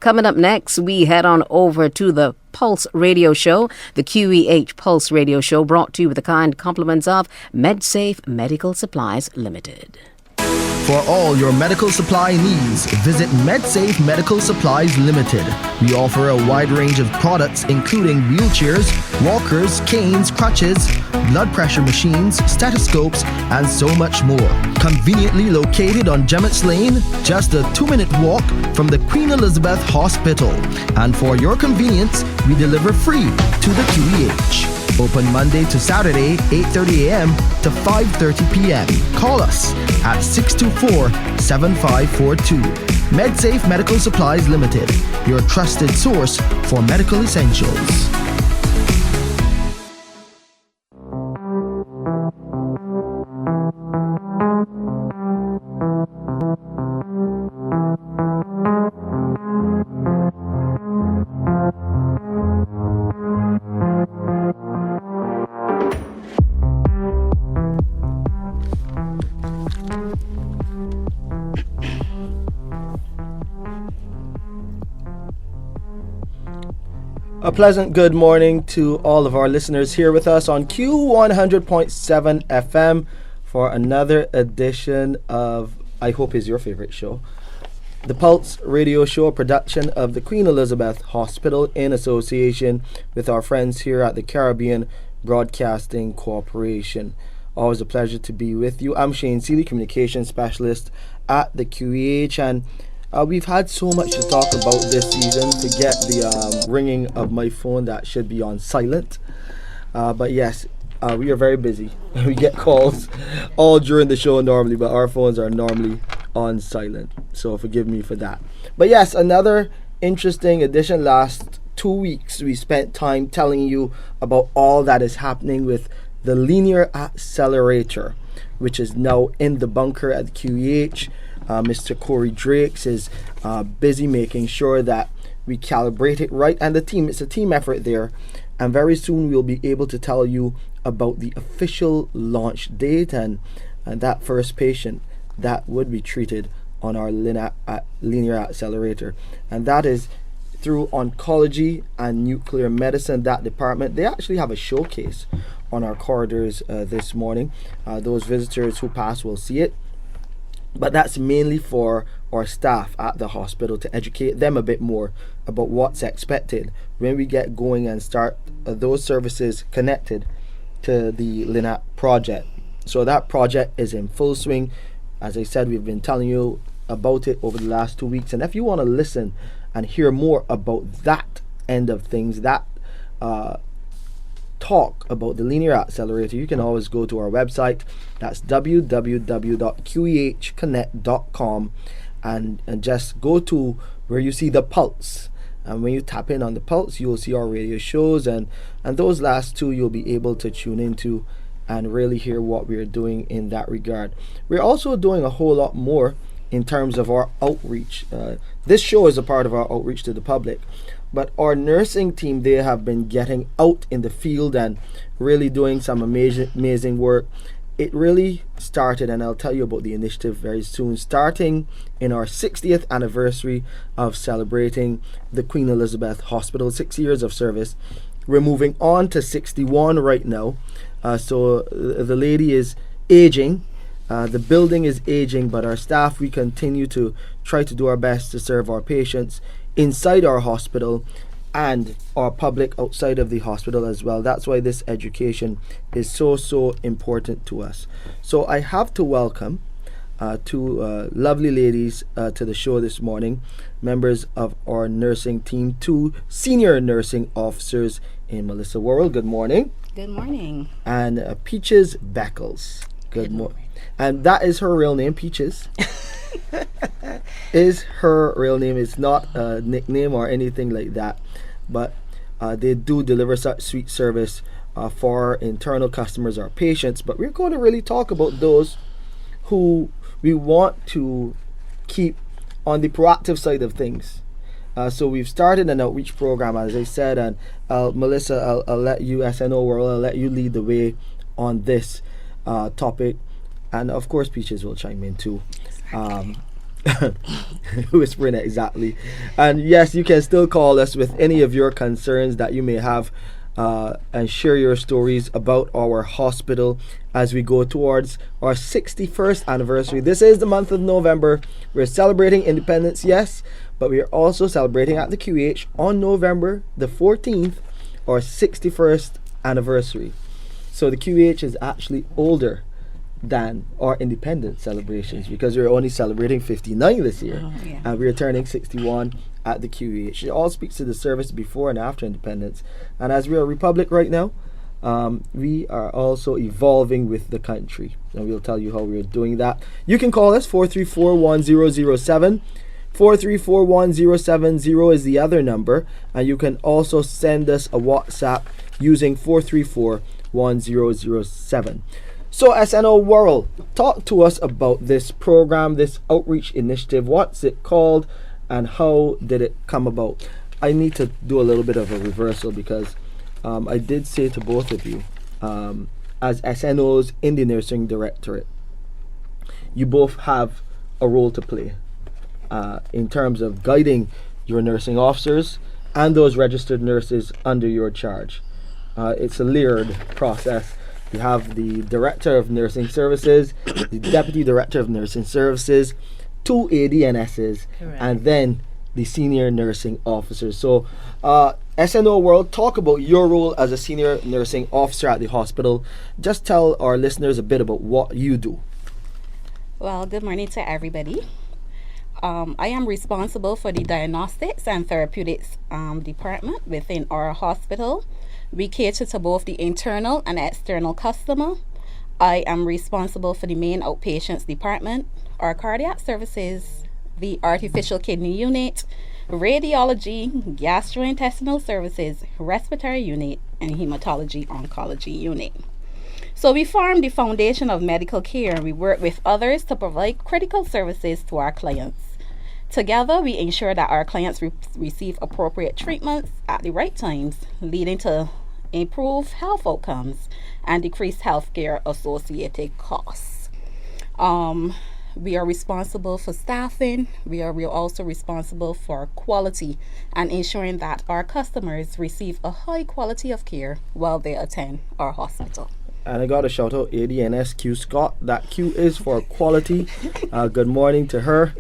Coming up next, we head on over to the Pulse Radio Show, the QEH Pulse Radio Show, brought to you with the kind compliments of Med-Safe Medical Supplies Ltd. For all your medical supply needs, visit Med-Safe Medical Supplies Ltd. We offer a wide range of products including wheelchairs, walkers, canes, crutches, blood pressure machines, stethoscopes, and so much more. Conveniently located on Gemmett's Lane, just a 2-minute walk from the Queen Elizabeth Hospital. And for your convenience, we deliver free to the QEH. Open Monday to Saturday, 8:30 a.m. to 5:30 p.m. Call us at 624-7542. Med-Safe Medical Supplies Ltd. Your trusted source for medical essentials. A pleasant good morning to all of our listeners here with us on Q100.7 FM for another edition of, I hope is your favorite show, the Pulse Radio Show, production of the Queen Elizabeth Hospital in association with our friends here at the Caribbean Broadcasting Corporation. Always a pleasure to be with you. I'm Shane Seeley, Communications Specialist at the QEH, and we've had so much to talk about this season. Forget the ringing of my phone that should be on silent. But yes, we are very busy. We get calls all during the show normally, but our phones are normally on silent. So forgive me for that. But yes, another interesting edition. Last 2 weeks, we spent time telling you about all that is happening with the linear accelerator, which is now in the bunker at the QEH. Mr. Corey Drakes is busy making sure that we calibrate it right, and it's a team effort there, and very soon we'll be able to tell you about the official launch date and that first patient that would be treated on our linear accelerator, and that is through oncology and nuclear medicine. That department, they actually have a showcase on our corridors this morning. Those visitors who pass will see it. But that's mainly for our staff at the hospital to educate them a bit more about what's expected when we get going and start those services connected to the LINAC project. So that project is in full swing. As I said, we've been telling you about it over the last 2 weeks. And if you want to listen and hear more about that end of things, that talk about the linear accelerator, you can always go to our website. That's www.qehconnect.com and just go to where you see the Pulse, and when you tap in on the Pulse, you will see our radio shows, and those last two you'll be able to tune into and really hear what we're doing in that regard. We're also doing a whole lot more in terms of our outreach. This show is a part of our outreach to the public, but our nursing team, they have been getting out in the field and really doing some amazing work. It really started, and I'll tell you about the initiative very soon, starting in our 60th anniversary of celebrating the Queen Elizabeth Hospital, 6 years of service. We're moving on to 61 right now. So the lady is aging. The building is aging, but our staff, we continue to try to do our best to serve our patients inside our hospital and our public outside of the hospital as well. That's why this education is so important to us. So I have to welcome two lovely ladies to the show this morning, members of our nursing team, two senior nursing officers in Melissa Worrell. Good morning. Good morning. And Peaches Beckles. Good morning. And that is her real name, Peaches. Is her real name. It's not a nickname or anything like that, but they do deliver such sweet service for our internal customers, our patients. But we're going to really talk about those who we want to keep on the proactive side of things. So we've started an outreach program, as I said, and Melissa, I'll let you, SNO World, I'll let you lead the way on this topic, and of course Peaches will chime in too. Whispering it exactly. And yes, you can still call us with any of your concerns that you may have, and share your stories about our hospital as we go towards our 61st anniversary. This is the month of November. We're celebrating independence, yes, but we are also celebrating at the QEH on November the 14th, our 61st anniversary. So the QEH is actually older than our independence celebrations because we're only celebrating 59 this year, and we're turning 61 at the QEH. It all speaks to the service before and after independence. And as we are a republic right now, we are also evolving with the country, and we'll tell you how we're doing that. You can call us 434-1007. 434-1070 is the other number, and you can also send us a WhatsApp using 434-1007. So SNO Worrell, talk to us about this program, this outreach initiative. What's it called and how did it come about? I need to do a little bit of a reversal because I did say to both of you, as SNOs in the nursing directorate, you both have a role to play in terms of guiding your nursing officers and those registered nurses under your charge. It's a layered process. You have the Director of Nursing Services, the Deputy Director of Nursing Services, 2 ADNSs, and then the Senior Nursing Officers. So, SNO World, talk about your role as a Senior Nursing Officer at the hospital. Just tell our listeners a bit about what you do. Well, good morning to everybody. I am responsible for the Diagnostics and Therapeutics department within our hospital. We cater to both the internal and external customer. I am responsible for the main outpatients department, our cardiac services, the artificial kidney unit, radiology, gastrointestinal services, respiratory unit, and hematology oncology unit. So we form the foundation of medical care, and we work with others to provide critical services to our clients. Together, we ensure that our clients receive appropriate treatments at the right times, leading to improved health outcomes and decreased healthcare associated costs. We are responsible for staffing. We are also responsible for quality and ensuring that our customers receive a high quality of care while they attend our hospital. And I got to shout out ADNSQ Scott. That Q is for quality. Good morning to her.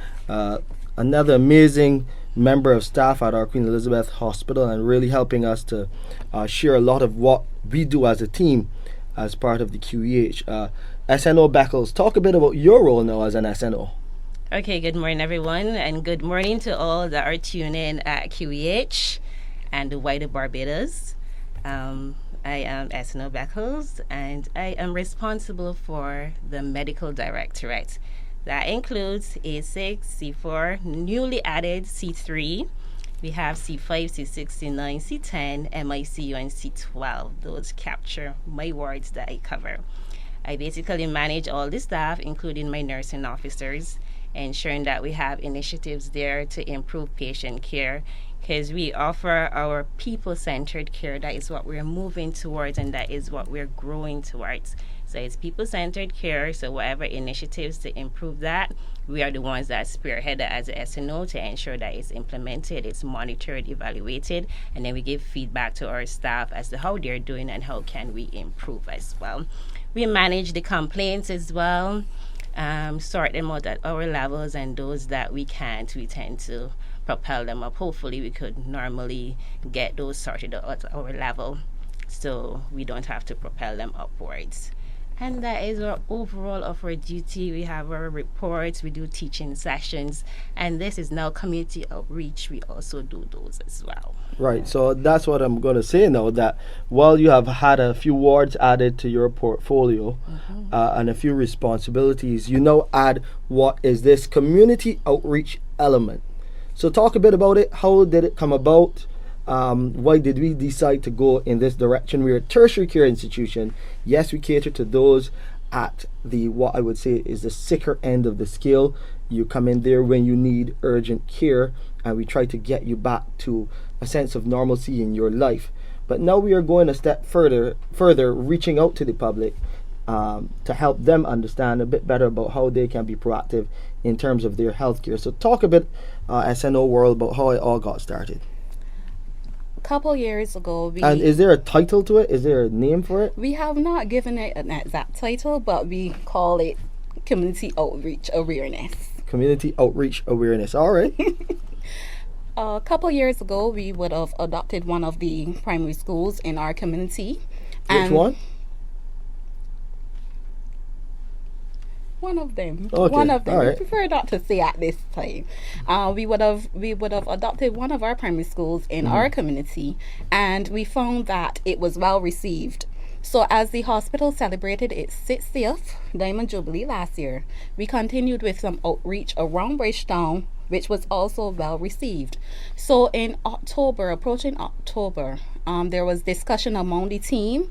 Another amazing member of staff at our Queen Elizabeth Hospital, and really helping us to share a lot of what we do as a team as part of the QEH. SNO Beckles, talk a bit about your role now as an SNO. Okay, good morning everyone, and good morning to all that are tuning in at QEH and the wider Barbados. I am SNO Beckles, and I am responsible for the medical directorate. That includes A6, C4, newly added C3. We have C5, C6, C9, C10, MICU, and C12. Those capture my wards that I cover. I basically manage all the staff, including my nursing officers, ensuring that we have initiatives there to improve patient care, because we offer our people-centered care. That is what we're moving towards, and that is what we're growing towards. So it's people-centered care, so whatever initiatives to improve that, we are the ones that spearhead it as a SNO to ensure that it's implemented, it's monitored, evaluated, and then we give feedback to our staff as to how they're doing and how can we improve as well. We manage the complaints as well, sort them out at our levels, and those that we can't, we tend to propel them up. Hopefully we could normally get those sorted out at our level so we don't have to propel them upwards. And that is our overall of our duty. We have our reports, we do teaching sessions, and this is now community outreach. We also do those as well. Right, so that's what I'm going to say now, that while you have had a few wards added to your portfolio and a few responsibilities, you now add what is this community outreach element. So talk a bit about it. How did it come about? Why did we decide to go in this direction? We're a tertiary care institution. Yes, we cater to those at the, what I would say is the sicker end of the scale. You come in there when you need urgent care, and we try to get you back to a sense of normalcy in your life. But now we are going a step further reaching out to the public to help them understand a bit better about how they can be proactive in terms of their healthcare. So talk a bit, SNO Worrell, about how it all got started. A couple years ago, And is there a title to it? Is there a name for it? we have not given it an exact title, but we call it Community Outreach Awareness. Community Outreach Awareness. All right. A couple years ago, we would have adopted one of the primary schools in our community. Which one? One of them. Okay, One of them. all We right. prefer not to say at this time. We would have adopted one of our primary schools in our community, and we found that it was well received. So as the hospital celebrated its 60th Diamond Jubilee last year, we continued with some outreach around Bridgetown, which was also well received. So in October, approaching October, there was discussion among the team,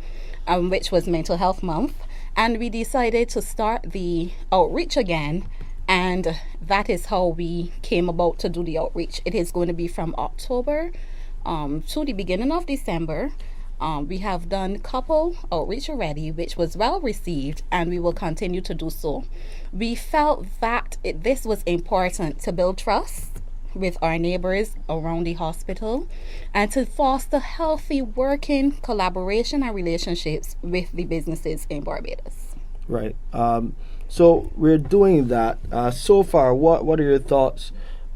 which was Mental Health Month, and we decided to start the outreach again, and that is how we came about to do the outreach. It is going to be from October to the beginning of December. We have done couple outreach already, which was well received, and we will continue to do so. We felt that this was important to build trust with our neighbors around the hospital and to foster healthy working collaboration and relationships with the businesses in Barbados. Right. So we're doing that. So far, what are your thoughts,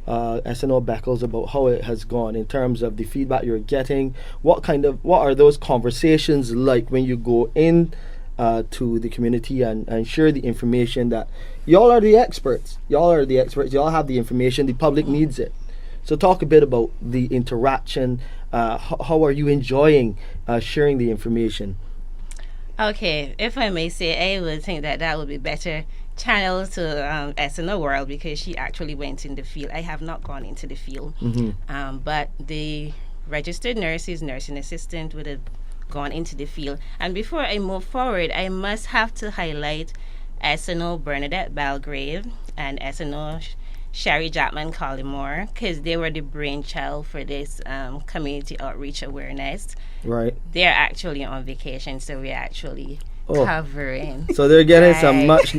SNO Beckles, about how it has gone in terms of the feedback you're getting? What are those conversations like when you go in to the community and share the information that y'all are the experts? Y'all have the information. The public needs it. So talk a bit about the interaction. How are you enjoying sharing the information? Okay, if I may say, I would think that would be better channeled to SNO Worrell, because she actually went in the field. I have not gone into the field, but the registered nurses, nursing assistant would have gone into the field. And before I move forward, I must have to highlight SNO Bernadette Belgrave and SNO Sherry Jackman Collymore, because they were the brainchild for this community outreach awareness. Right. They're actually on vacation, so we're actually covering. So they're getting Right. some much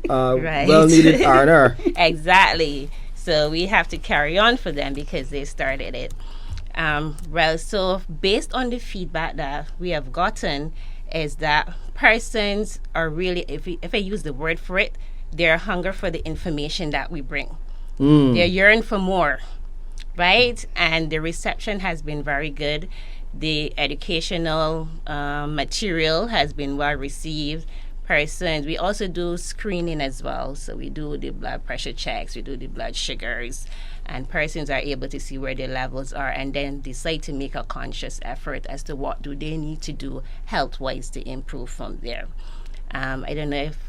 Right. well-needed R&R. Exactly. So we have to carry on for them because they started it. Well, so based on the feedback that we have gotten, is that persons are really, if I use the word for it, they're hunger for the information that we bring. They yearn for more, right? And the reception has been very good. The educational material has been well received. Persons, we also do screening as well. So we do the blood pressure checks, we do the blood sugars, and persons are able to see where their levels are and then decide to make a conscious effort as to what do they need to do health-wise to improve from there. I don't know if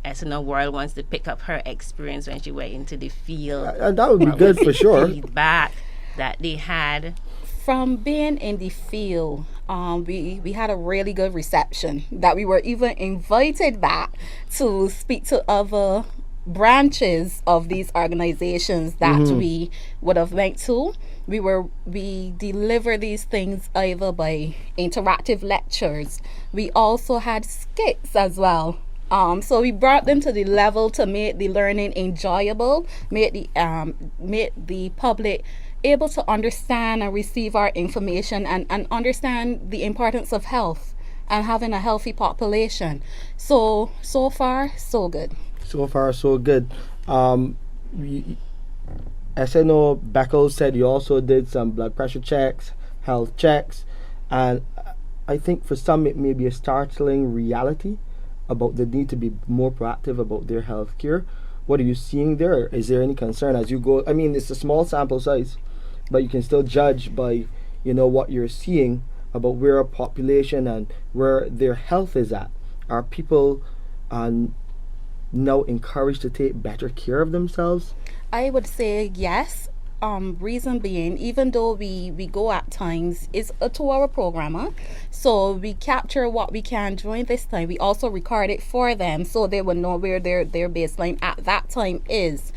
SNO Worrell wants to pick up her experience when she went into the field. That would be good for sure. Feedback that they had. From being in the field, we had a really good reception, that we were even invited back to speak to other branches of these organizations that we would have went to. We deliver these things either by interactive lectures. We also had skits as well. So we brought them to the level to make the learning enjoyable, make the public able to understand and receive our information and understand the importance of health and having a healthy population. So far, so good. So far, so good. SNO Beckles said you also did some blood pressure checks, health checks, and I think for some it may be a startling reality about the need to be more proactive about their health care. What are you seeing there? Is there any concern as you go? I mean, it's a small sample size, but you can still judge by, what you're seeing about where a population and where their health is at. Are people now encouraged to take better care of themselves? I would say yes. Reason being, even though we go at times, it's a 2-hour programmer, so we capture what we can during this time. We also record it for them so they will know where their baseline at that time is.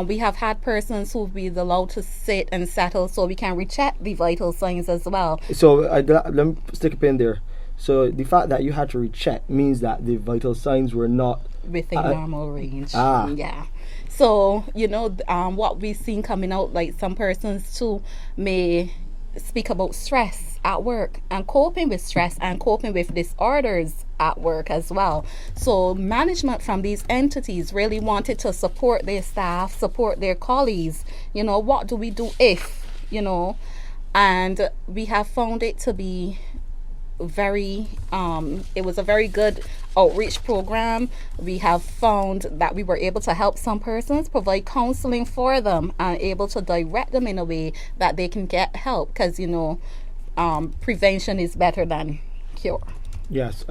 We have had persons who've been allowed to sit and settle so we can recheck the vital signs as well. So let me stick a pin there. So the fact that you had to recheck means that the vital signs were not Within normal range. Ah. Yeah. So, what we've seen coming out, like some persons too may speak about stress at work and coping with stress and coping with disorders at work as well. So management from these entities really wanted to support their staff, support their colleagues. What do we do if, and we have found it to be it was a very good outreach program. We have found that we were able to help some persons, provide counseling for them, and able to direct them in a way that they can get help, because prevention is better than cure. Yes.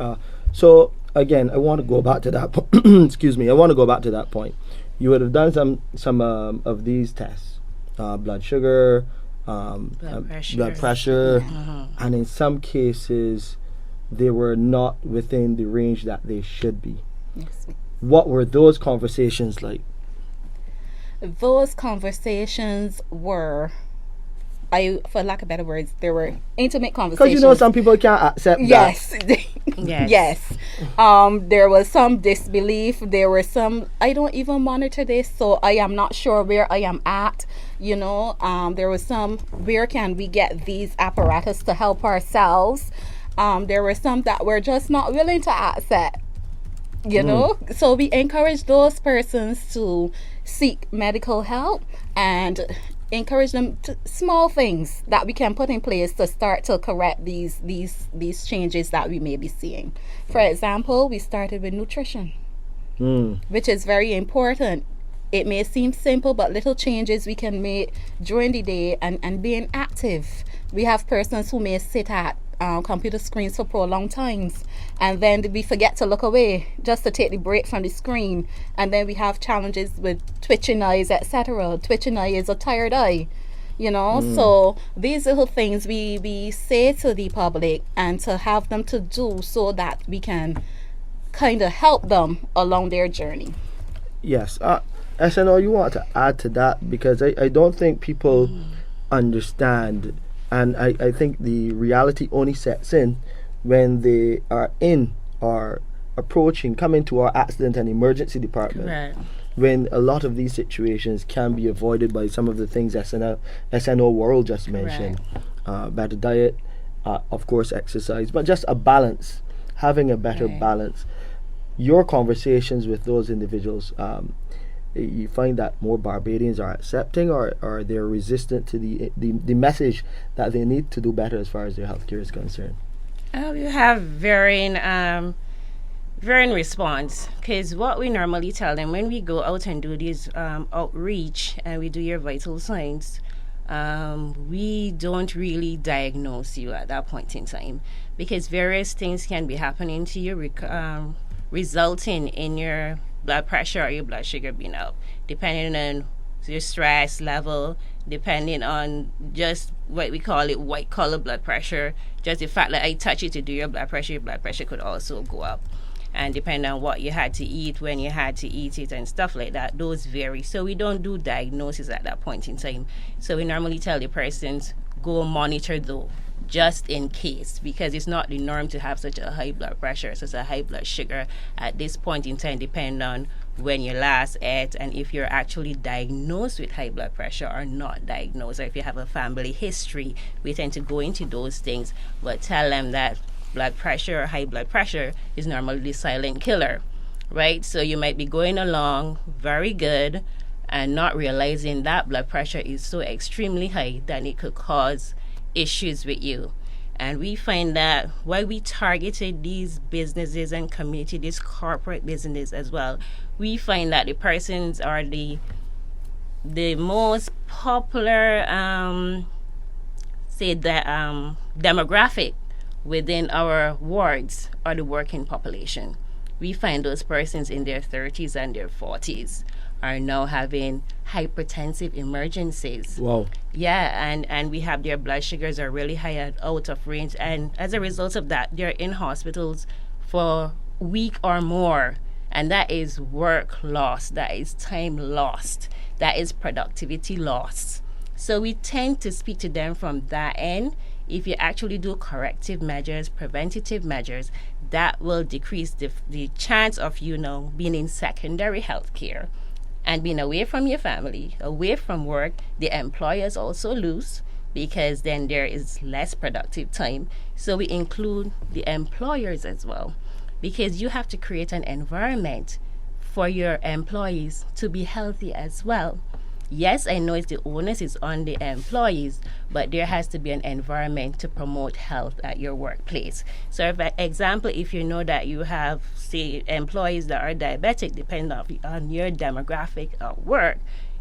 So again, I want to go back to that. Excuse me. I want to go back to that point. You would have done some of these tests, blood sugar, blood pressure, and in some cases they were not within the range that they should be. Yes. What were those conversations like? Those conversations were, for lack of better words, they were intimate conversations. Because some people can't accept yes. that. Yes. There was some disbelief. There were some, I don't even monitor this, so I am not sure where I am at. There was some, where can we get these apparatus to help ourselves? There were some that were just not willing to accept. So we encourage those persons to seek medical help and encourage them to small things that we can put in place to start to correct these changes that we may be seeing. For example, we started with nutrition, which is very important. It may seem simple, but little changes we can make during the day and being active. We have persons who may sit at computer screens for prolonged times, and then we forget to look away just to take the break from the screen, and then we have challenges with twitching eyes, etc. Twitching eye is a tired eye, so these little things we say to the public and to have them to do so that we can kind of help them along their journey. Yes. SNO, you want to add to that? Because I don't think people understand. And I think the reality only sets in when they are in or coming to our accident and emergency department. Right. When a lot of these situations can be avoided by some of the things SNO Worrell just mentioned. Right. Better diet, of course exercise, but just a balance, having a better balance. Your conversations with those individuals, you find that more Barbadians are accepting or they're resistant to the message that they need to do better as far as their healthcare is concerned? We have varying response, because what we normally tell them when we go out and do this outreach and we do your vital signs, we don't really diagnose you at that point in time, because various things can be happening to you, resulting in your blood pressure or your blood sugar being up, depending on your stress level, depending on just what we call it white collar blood pressure. Just the fact that I touch you to do your blood pressure could also go up. And depending on what you had to eat, when you had to eat it, and stuff like that, those vary. So we don't do diagnosis at that point in time. So we normally tell the persons, go monitor though, just in case, because it's not the norm to have such a high blood pressure, such a high blood sugar at this point in time, depending on when you last ate and if you're actually diagnosed with high blood pressure or not diagnosed, or if you have a family history. We tend to go into those things, but tell them that blood pressure or high blood pressure is normally the silent killer, right? So you might be going along very good and not realizing that blood pressure is so extremely high that it could cause issues with you. And we find that while we targeted these businesses and community, this corporate business as well, we find that the persons are the most popular demographic within our wards are the working population. We find those persons in their 30s and their 40s are now having hypertensive emergencies. Wow. Yeah, and we have their blood sugars are really high and out of range, and as a result of that, they're in hospitals for a week or more, and that is work lost, that is time lost, that is productivity lost. So we tend to speak to them from that end. If you actually do corrective measures, preventative measures, that will decrease the chance of being in secondary health care and being away from your family, away from work, the employers also lose because then there is less productive time. So we include the employers as well, because you have to create an environment for your employees to be healthy as well. Yes, I know it's the onus is on the employees, but there has to be an environment to promote health at your workplace. So, for example, if you know that you have, say, employees that are diabetic, depending on your demographic at work,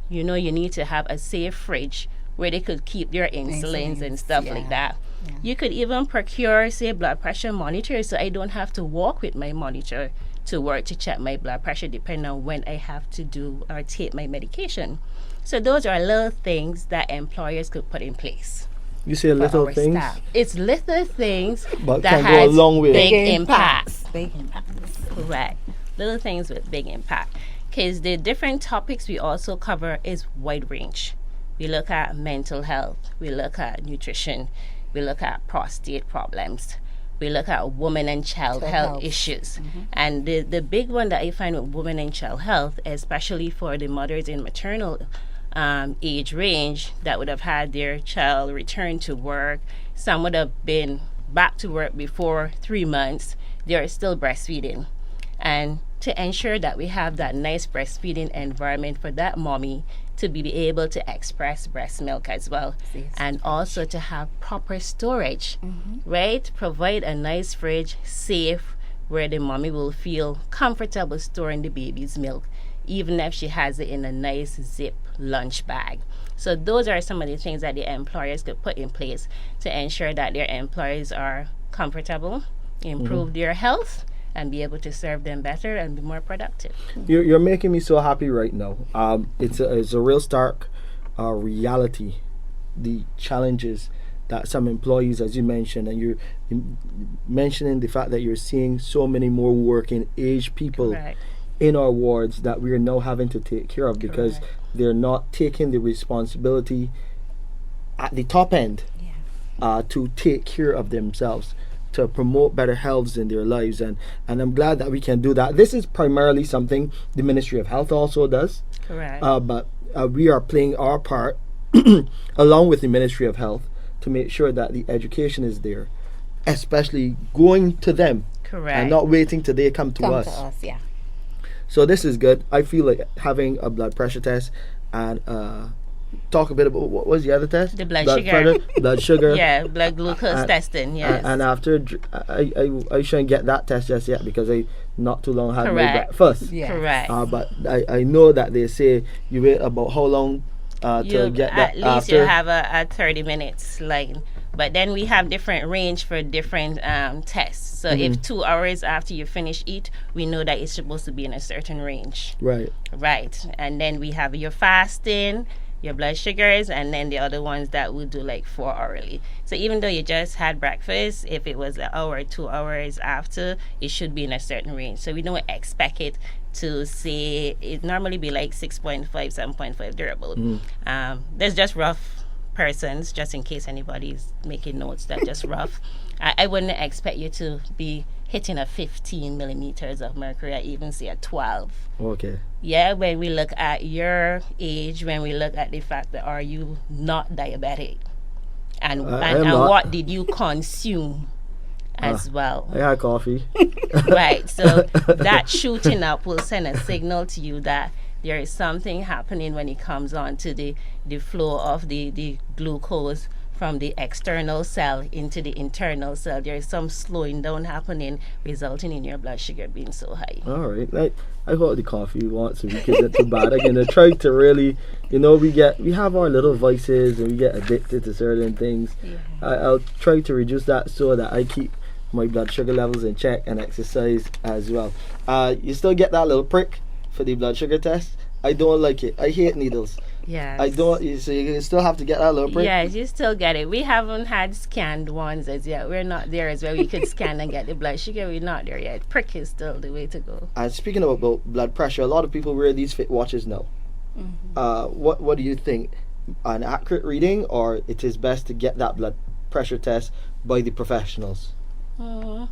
you know you need to have a safe fridge where they could keep their insulins and stuff like that. Yeah. You could even procure, say, blood pressure monitors, so I don't have to walk with my monitor to work to check my blood pressure, depending on when I have to do or take my medication. So those are little things that employers could put in place. You say little things? Staff. It's little things but that can go a has long way. big impacts. Big impacts. Correct. Little things with big impact. Because the different topics we also cover is wide range. We look at mental health. We look at nutrition. We look at prostate problems. We look at women and child health issues. Mm-hmm. And the big one that I find with women and child health, especially for the mothers in maternal age range that would have had their child return to work, some would have been back to work before 3 months, they are still breastfeeding. And to ensure that we have that nice breastfeeding environment for that mommy to be able to express breast milk as well. And also to have proper storage, right? Provide a nice fridge, safe, where the mommy will feel comfortable storing the baby's milk, even if she has it in a nice zip lunch bag. So those are some of the things that the employers could put in place to ensure that their employees are comfortable, improve their health, and be able to serve them better and be more productive. You're making me so happy right now. It's a real stark reality, the challenges that some employees, as you mentioned, and you're mentioning the fact that you're seeing so many more working age people in our wards that we are now having to take care of because they're not taking the responsibility at the top end to take care of themselves, to promote better health in their lives, and I'm glad that we can do that. This is primarily something the Ministry of Health also does. Correct. But we are playing our part along with the Ministry of Health to make sure that the education is there, especially going to them. Correct. And not waiting till they come to us. To us, yeah. So this is good. I feel like having a blood pressure test and talk a bit about what was the other test? The blood sugar. Blood sugar. Yeah, blood glucose testing. Yes. And after, I shouldn't get that test just yet because I not too long had my breakfast. Yeah. Correct. But I know that they say you wait about how long to get that. At least after? you have a 30 minutes line. But then we have different range for different tests. So if 2 hours after you finish eat, we know that it's supposed to be in a certain range. Right. Right. And then we have your fasting, your blood sugars, and then the other ones that will do like 4 hourly. So even though you just had breakfast, if it was an hour, 2 hours after, it should be in a certain range. So we don't expect it to say, it normally be like 6.5, 7.5 durable. There's just rough persons, just in case anybody's making notes, that just rough. I wouldn't expect you to be hitting a 15 millimeters of mercury, I even say a 12. Okay. Yeah, when we look at your age, when we look at the fact that are you not diabetic, and what did you consume as well? I had coffee. Right, so that shooting up will send a signal to you that there is something happening when it comes on to the flow of the glucose from the external cell into the internal cell. There is some slowing down happening, resulting in your blood sugar being so high. All right. I thought the coffee once a week isn't too bad. Again, I try to really, we have our little vices and we get addicted to certain things. Yeah. I'll try to reduce that so that I keep my blood sugar levels in check and exercise as well. You still get that little prick for the blood sugar test. I don't like it. I hate needles. Yes. I don't. So you still have to get that little prick. Yes, you still get it. We haven't had scanned ones as yet. We're not there as well. We could scan and get the blood sugar. We're not there yet. Prick is still the way to go. And speaking about blood pressure, a lot of people wear these fit watches now. What do you think? An accurate reading, or it is best to get that blood pressure test by the professionals? Well,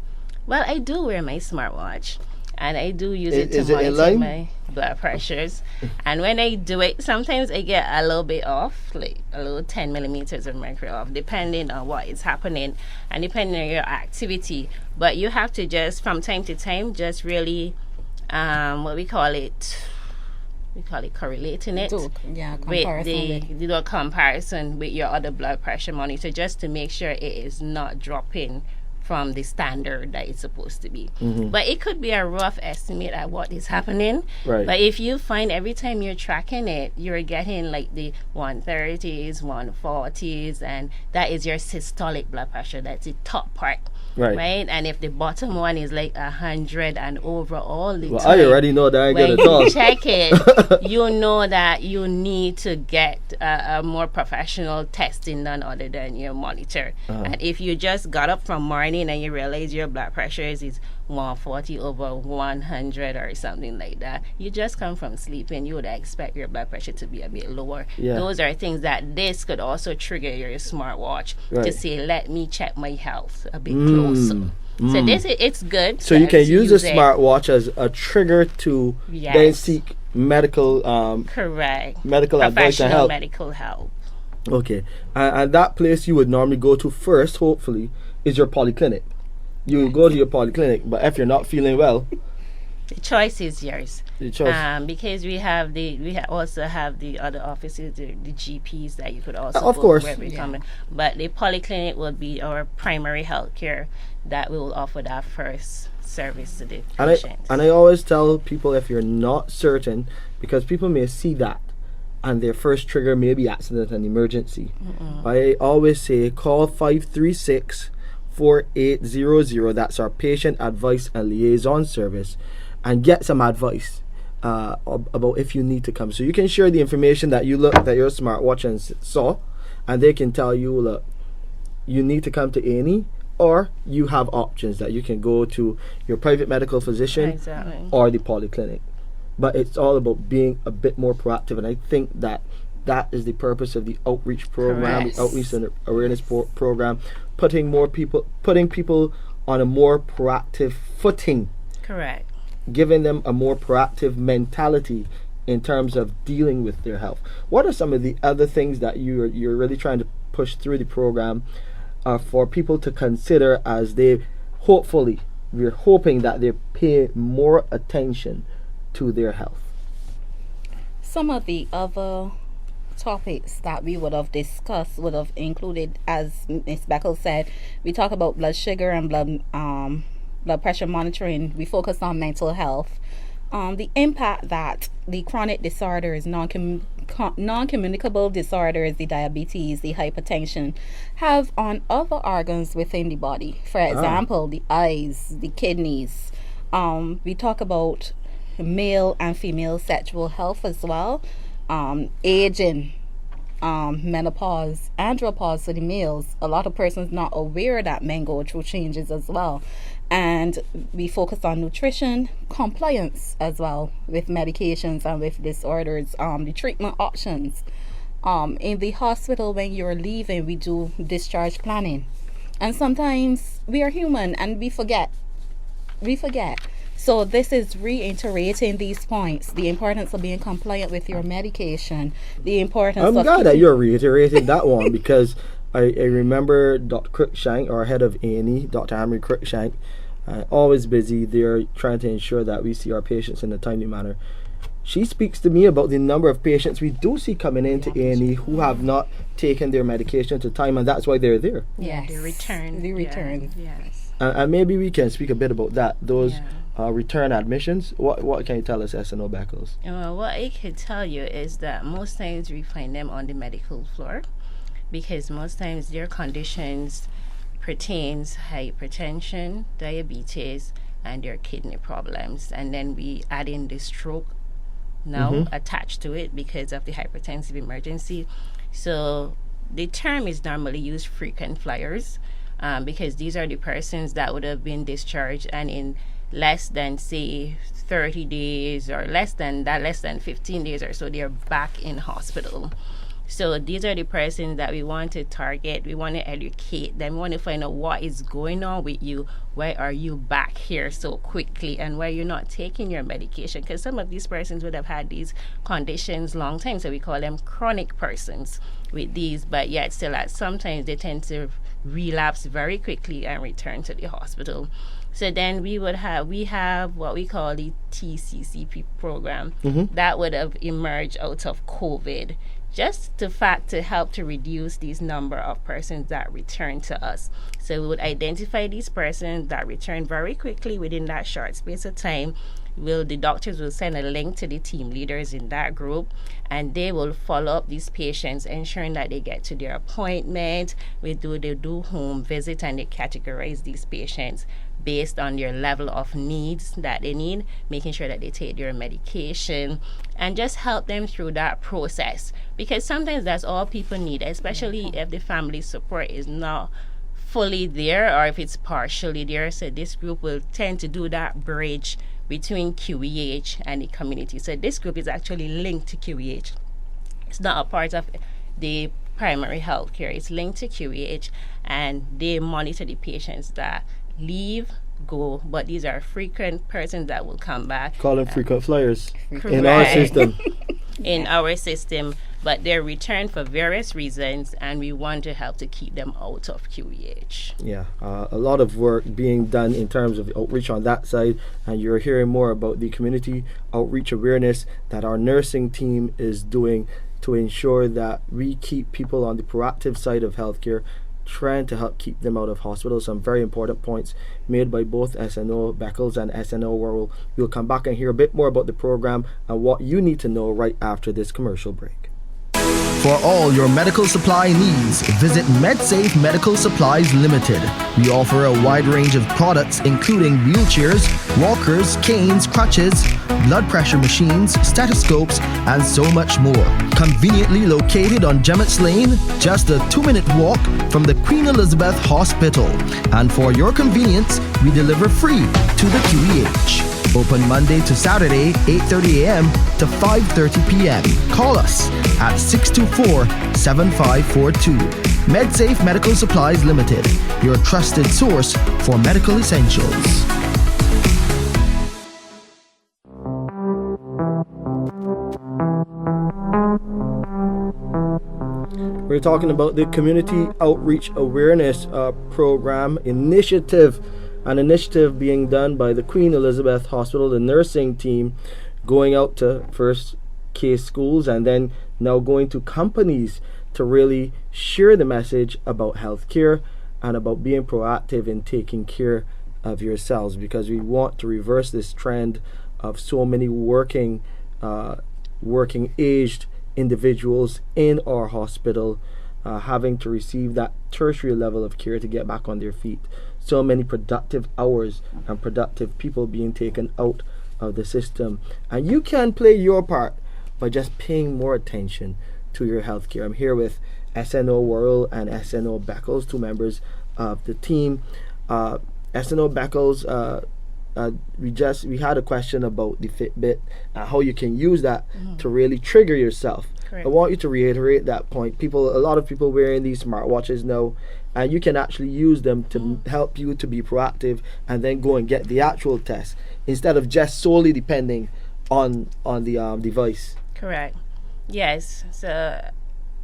I do wear my smartwatch. and I do use it Is to it in monitor line? my blood pressures. And when I do it, sometimes I get a little bit off, like a little 10 millimeters of mercury off, depending on what is happening and depending on your activity. But you have to just, from time to time, just really, we call it correlating it with the comparison with your other blood pressure monitor, just to make sure it is not dropping from the standard that it's supposed to be. But it could be a rough estimate at what is happening. Right. But if you find every time you're tracking it, you're getting like the 130s, 140s, and that is your systolic blood pressure. That's the top part. Right. And if the bottom one is like 100 and over all the time, I already know that I ain't when gonna talk. you check it, you know that you need to get a more professional testing done other than your monitor. And if you just got up from morning and you realize your blood pressure is 140 over 100 or something like that, you just come from sleeping, you would expect your blood pressure to be a bit lower. Those are things that this could also trigger your smartwatch to say, let me check my health a bit closer. So it's good. So you can use a it. smartwatch as a trigger to then seek medical correct medical advice and professional help. medical help. Okay, and that place you would normally go to first, hopefully, is your polyclinic. You go to your polyclinic, but if you're not feeling well, the choice is yours. the choice. Because we also have the other offices, the GPs that you could also Of go course. wherever you come in. But the polyclinic will be our primary health care that will offer that first service to the patients. And I always tell people, if you're not certain, because people may see that and their first trigger may be accident and emergency, I always say call 536-4800. That's our patient advice and liaison service, and get some advice about if you need to come. So you can share the information that you looked at your smartwatch and saw, and they can tell you, look, you need to come to A&E, or you have options that you can go to your private medical physician or the polyclinic. But it's all about being a bit more proactive, and I think that is the purpose of the outreach program, the outreach and awareness program, putting people on a more proactive footing. Correct. Giving them a more proactive mentality in terms of dealing with their health. What are some of the other things that you're really trying to push through the program for people to consider as we're hoping that they pay more attention to their health? Some of the other topics that we would have discussed would have included, as Ms. Beckles said, we talk about blood sugar and blood pressure monitoring. We focus on mental health, the impact that the chronic disorders, non-communicable disorders, the diabetes, the hypertension, have on other organs within the body. For example, the eyes, the kidneys. We talk about male and female sexual health as well, aging, menopause, andropause for the males. A lot of persons not aware that men go through changes as well. And we focus on nutrition, compliance as well with medications and with disorders, the treatment options. In the hospital, when you're leaving, we do discharge planning. And sometimes we are human and we forget. So this is reiterating these points, the importance of being compliant with your medication, the importance I'm glad that you're reiterating that one, because I remember Dr. Cruikshank, our head of A&E, Dr. Amory Cruikshank, always busy. They're trying to ensure that we see our patients in a timely manner. She speaks to me about the number of patients we do see coming into A&E who have not taken their medication to time, and that's why they're there. Yes. The return. Yes. And maybe we can speak a bit about that, those return admissions. What can you tell us, S&O Beckles? What I could tell you is that most times we find them on the medical floor, because most times their conditions pertains hypertension, diabetes, and their kidney problems. And then we add in the stroke now attached to it because of the hypertensive emergency. So the term is normally used frequent flyers, because these are the persons that would have been discharged and in less than, say, 30 days or less than 15 days or so, they're back in hospital. So these are the persons that we want to target. We want to educate them. We want to find out what is going on with you. Why are you back here so quickly, and why you're not taking your medication? Because some of these persons would have had these conditions long time, so we call them chronic persons with these, but yet still sometimes they tend to relapse very quickly and return to the hospital. So then we have what we call the TCCP program that would have emerged out of COVID, just to help to reduce these number of persons that return to us. So we would identify these persons that return very quickly within that short space of time. The doctors will send a link to the team leaders in that group, and they will follow up these patients, ensuring that they get to their appointment. They do home visit, and they categorize these patients based on their level of needs that they need, making sure that they take their medication, and just help them through that process. Because sometimes that's all people need, especially if the family support is not fully there or if it's partially there. So this group will tend to do that bridge between QEH and the community. So this group is actually linked to QEH. It's not a part of the primary health care. It's linked to QEH, and they monitor the patients that leave, go, but these are frequent persons that will come back. Call them frequent flyers Correct. in our system. In our system, but they're returned for various reasons, and we want to help to keep them out of QEH. Yeah, a lot of work being done in terms of outreach on that side, and you're hearing more about the community outreach awareness that our nursing team is doing to ensure that we keep people on the proactive side of healthcare, trying to help keep them out of hospital. Some very important points made by both SNO Beckles and SNO Worrell. We'll come back and hear a bit more about the program and what you need to know right after this commercial break. For all your medical supply needs, visit Med-Safe Medical Supplies Ltd. We offer a wide range of products including wheelchairs, walkers, canes, crutches, blood pressure machines, stethoscopes, and so much more. Conveniently located on Gemmetts Lane, just a 2-minute walk from the Queen Elizabeth Hospital. And for your convenience, we deliver free to the QEH. Open Monday to Saturday, 8:30 a.m. to 5:30 p.m. Call us at 624-7542. Med-Safe Medical Supplies Ltd. Your trusted source for medical essentials. We're talking about the Community Outreach Awareness Program initiative. An initiative being done by the Queen Elizabeth Hospital, the nursing team, going out to first case schools and then now going to companies to really share the message about healthcare and about being proactive in taking care of yourselves, because we want to reverse this trend of so many working aged individuals in our hospital having to receive that tertiary level of care to get back on their feet. So many productive hours and productive people being taken out of the system. And you can play your part by just paying more attention to your healthcare. I'm here with SNO Worrell and SNO Beckles, two members of the team. SNO Beckles, we had a question about the Fitbit and how you can use that to really trigger yourself. Correct. I want you to reiterate that point. A lot of people wearing these smartwatches now, and you can actually use them to help you to be proactive and then go and get the actual test instead of just solely depending on the device. Correct. Yes. So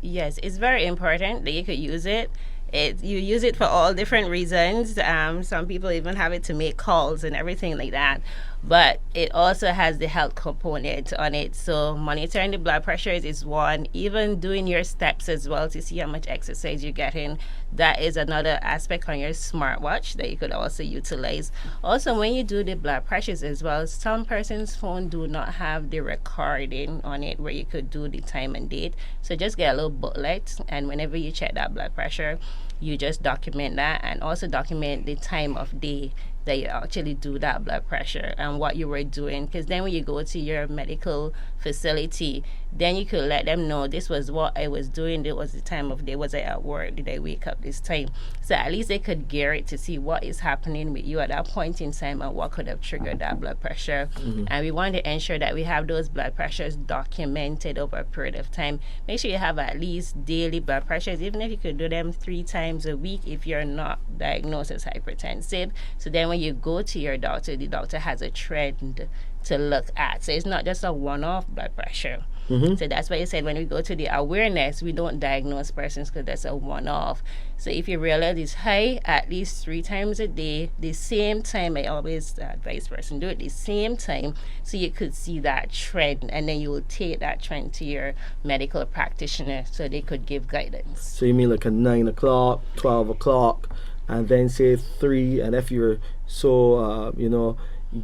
yes, it's very important that you could use it. You use it for all different reasons. Some people even have it to make calls and everything like that. But it also has the health component on it. So monitoring the blood pressures is one. Even doing your steps as well to see how much exercise you're getting. That is another aspect on your smartwatch that you could also utilize. Also, when you do the blood pressures as well, some person's phone do not have the recording on it where you could do the time and date. So just get a little booklet, and whenever you check that blood pressure, you just document that, and also document the time of day that you actually do that blood pressure and what you were doing. Because then when you go to your medical facility, then you could let them know this was what I was doing, this was the time of day, was I at work, did I wake up this time? So at least they could gear it to see what is happening with you at that point in time and what could have triggered that blood pressure. And we want to ensure that we have those blood pressures documented over a period of time. Make sure you have at least daily blood pressures, even if you could do them 3 times a week if you're not diagnosed as hypertensive. So then when you go to your doctor, the doctor has a trend to look at. So it's not just a one-off blood pressure. So that's why I said when we go to the awareness, we don't diagnose persons because that's a one-off. So if you realize it's high, at least 3 times a day, the same time, I always advise person do it the same time, so you could see that trend, and then you will take that trend to your medical practitioner so they could give guidance. So you mean like a 9 o'clock, 12 o'clock, and then say 3, and if you're so,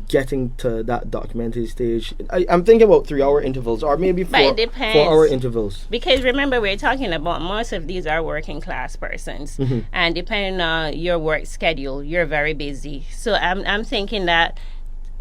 getting to that documented stage, I'm thinking about 3-hour intervals or maybe 4-hour intervals. Because remember, we're talking about most of these are working class persons, and depending on your work schedule, you're very busy. So I'm thinking that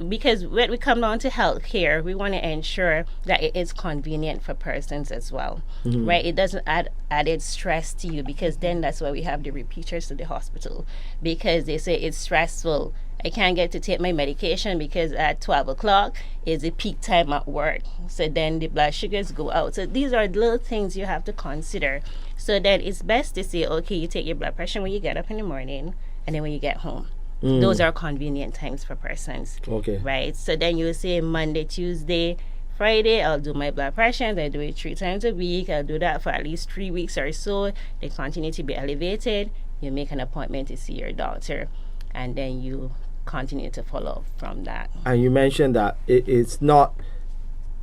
because when we come down to healthcare, we want to ensure that it is convenient for persons as well, right? It doesn't add added stress to you, because then that's why we have the repeaters to the hospital, because they say it's stressful. I can't get to take my medication because at 12 o'clock is the peak time at work. So then the blood sugars go out. So these are little things you have to consider. So then it's best to say, okay, you take your blood pressure when you get up in the morning and then when you get home. Those are convenient times for persons. Okay. Right? So then you say Monday, Tuesday, Friday, I'll do my blood pressure. I do it 3 times a week. I'll do that for at least 3 weeks or so. They continue to be elevated. You make an appointment to see your doctor, and then you continue to follow up from that. And you mentioned that it's not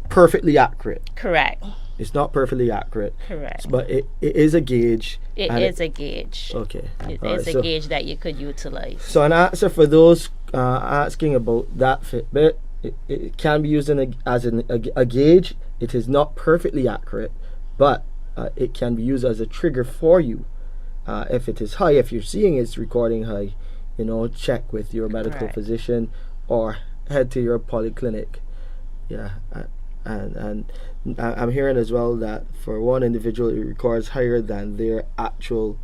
perfectly accurate. Correct. It's not perfectly accurate. Correct. But it is a gauge. It is a gauge. Okay. It is a gauge that you could utilize. So an answer for those asking about that Fitbit, it can be used as a gauge. It is not perfectly accurate, but it can be used as a trigger for you. If it is high, if you're seeing it's recording high, check with your medical physician or head to your polyclinic. Yeah, and I'm hearing as well that for one individual it records higher than their actual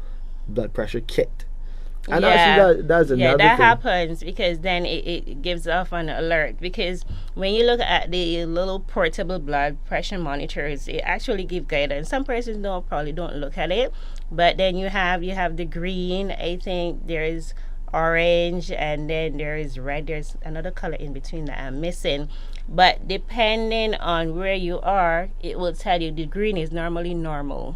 blood pressure kit. And actually that's another that thing. happens, because then it gives off an alert, because when you look at the little portable blood pressure monitors, it actually give guidance. Some persons probably don't look at it, but then you have the green, I think there's orange, and then there is red. There's another color in between that I'm missing, but depending on where you are, it will tell you the green is normally normal,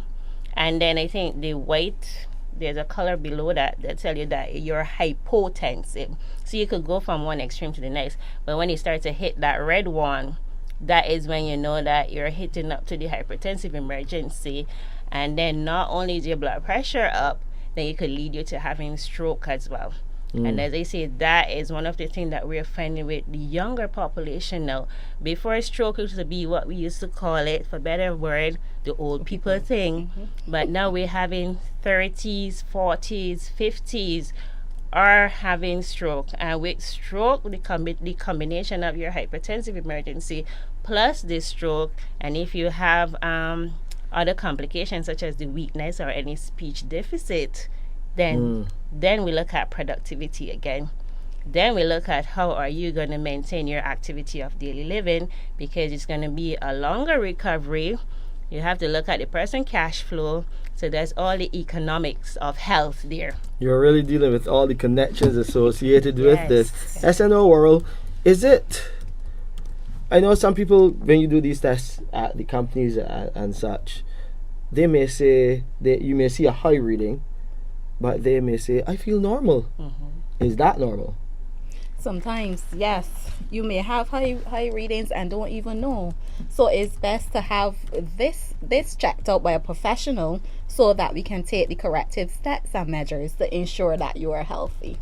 and then I think the white, there's a color below that tell you that you're hypotensive. So you could go from one extreme to the next, but when you start to hit that red one, that is when you know that you're hitting up to the hypertensive emergency. And then not only is your blood pressure up, then it could lead you to having stroke as well. And as I say, that is one of the things that we're finding with the younger population now. Before, stroke used to be what we used to call it, for better word, the old people thing. But now we're having 30s, 40s, 50s are having stroke. And with stroke, the combination of your hypertensive emergency plus the stroke, and if you have other complications such as the weakness or any speech deficit, then we look at productivity again. Then we look at how are you going to maintain your activity of daily living, because it's going to be a longer recovery. You have to look at the person cash flow. So there's all the economics of health there. You're really dealing with all the connections associated with this. SNO Worrell, is it? I know some people, when you do these tests at the companies and such, they may say that you may see a high reading, but they may say, I feel normal. Is that normal? Sometimes, yes. You may have high readings and don't even know. So it's best to have this checked out by a professional so that we can take the corrective steps and measures to ensure that you are healthy.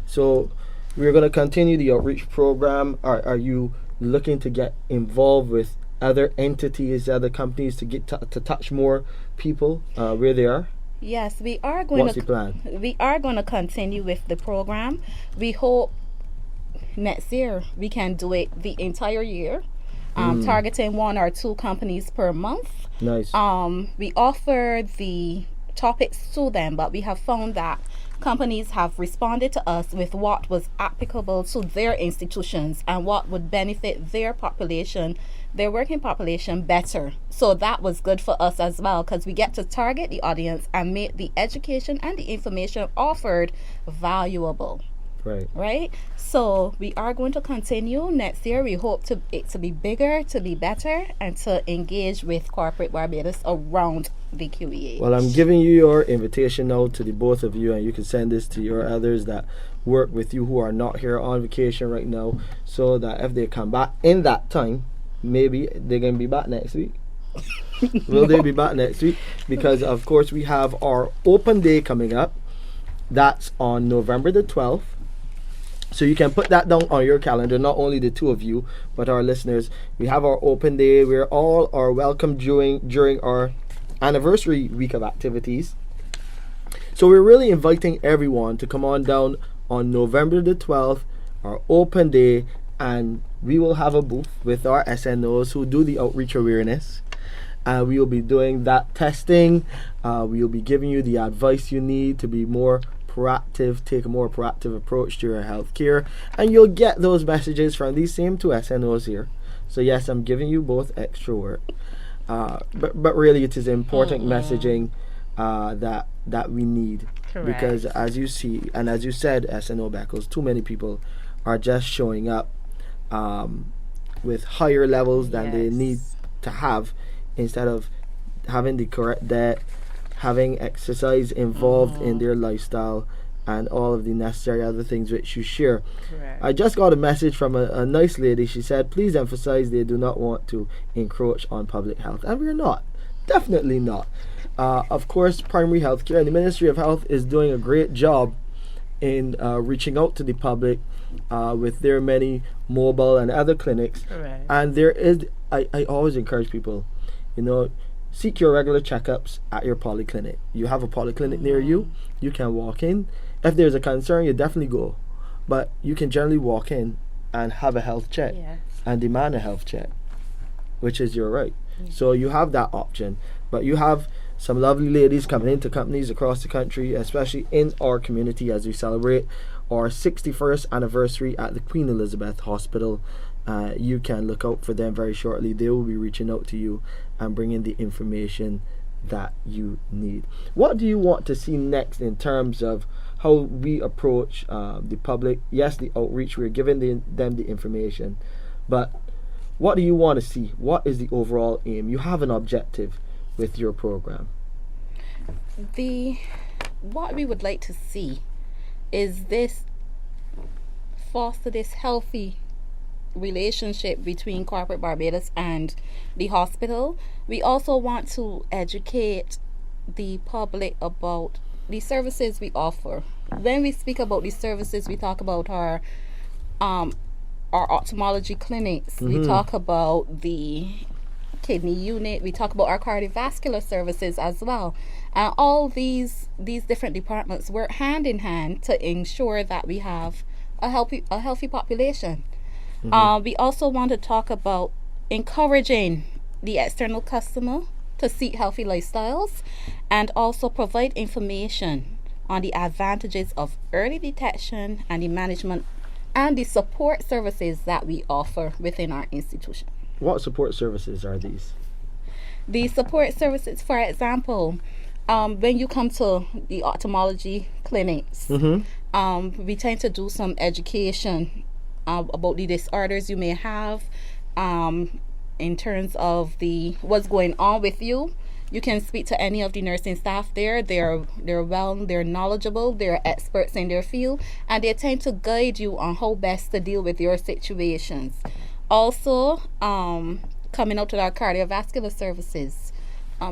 So we're going to continue the outreach program. Are you looking to get involved with other entities, other companies to get to touch more people where they are? Yes, we are going What's to the plan? we are going to continue with the program. We hope next year we can do it the entire year, targeting 1 or 2 companies per month. Nice. We offer the topics to them, but we have found that companies have responded to us with what was applicable to their institutions and what would benefit their population, their working population better. So that was good for us as well, because we get to target the audience and make the education and the information offered valuable. Right? So we are going to continue next year. We hope it to be bigger, to be better, and to engage with corporate Barbados around the QEH. Well, I'm giving you your invitation now to the both of you, and you can send this to your others that work with you who are not here on vacation right now, so that if they come back in that time, maybe they're going to be back next week. Will they be back next week? Because, of course, we have our open day coming up. That's on November the 12th. So you can put that down on your calendar, not only the two of you, but our listeners. We have our open day. We're all are welcome during our anniversary week of activities. So we're really inviting everyone to come on down on November the 12th, our open day, and we will have a booth with our SNOs who do the outreach awareness. We will be doing that testing. We will be giving you the advice you need to be more proactive, take a more proactive approach to your health care, and you'll get those messages from these same two SNOs here. So yes, I'm giving you both extra work, but really it is important messaging that we need. Correct. Because as you see, and as you said, SNO Beckles, too many people are just showing up with higher levels than they need to have, instead of having the correct diet, having exercise involved in their lifestyle, and all of the necessary other things which you share. Correct. I just got a message from a nice lady. She said, please emphasize they do not want to encroach on public health. And we're not. Definitely not. Of course, primary health care and the Ministry of Health is doing a great job in reaching out to the public with their many mobile and other clinics. Correct. And there is, I always encourage people, seek your regular checkups at your polyclinic. You have a polyclinic near you, you can walk in. If there's a concern, you definitely go. But you can generally walk in and have a health check and demand a health check, which is your right. So you have that option. But you have some lovely ladies coming into companies across the country, especially in our community, as we celebrate our 61st anniversary at the Queen Elizabeth Hospital. You can look out for them very shortly. They will be reaching out to you and bringing the information that you need. What do you want to see next in terms of how we approach the public? Yes, the outreach, we're giving them the information, but what do you want to see? What is the overall aim? You have an objective with your program. What we would like to see is this foster this healthy relationship between corporate Barbados and the hospital. We also want to educate the public about the services we offer. When we speak about these services, we talk about our ophthalmology clinics. We talk about the kidney unit. We talk about our cardiovascular services as well. And all these different departments work hand in hand to ensure that we have a healthy population. We also want to talk about encouraging the external customer to seek healthy lifestyles, and also provide information on the advantages of early detection and the management and the support services that we offer within our institution. What support services are these? The support services, for example, when you come to the ophthalmology clinics, we tend to do some education about the disorders you may have, in terms of what's going on with you. You can speak to any of the nursing staff there. They're knowledgeable, they're experts in their field, and they tend to guide you on how best to deal with your situations. Also, coming out to our cardiovascular services,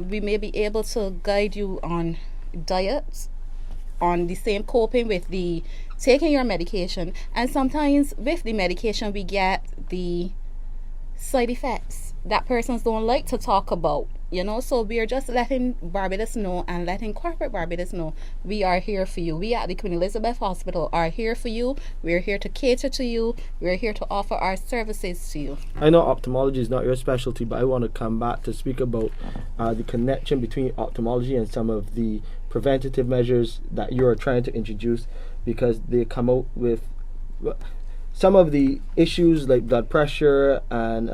we may be able to guide you on diet, on the same coping with the taking your medication, and sometimes with the medication we get the side effects that persons don't like to talk about So we are just letting Barbados know and letting corporate Barbados know we are here for you. We at the Queen Elizabeth Hospital are here for you. We're here to cater to you. We're here to offer our services to you. I know ophthalmology is not your specialty, but I want to come back to speak about the connection between ophthalmology and some of the preventative measures that you are trying to introduce, because they come out with some of the issues like blood pressure and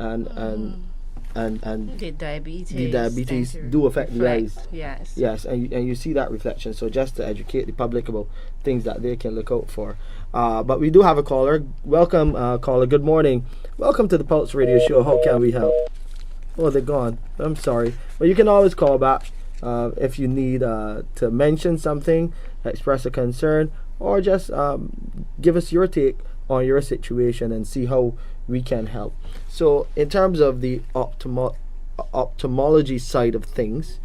The diabetes. the diabetes do affect the eyes. Yes. And you see that reflection. So just to educate the public about things that they can look out for. But we do have a caller. Welcome, caller. Good morning. Welcome to the Pulse Radio Show. How can we help? Oh, they're gone. I'm sorry. But you can always call back if you need to mention something, express a concern, or just give us your take on your situation and see how we can help. So in terms of the ophthalmology side of things,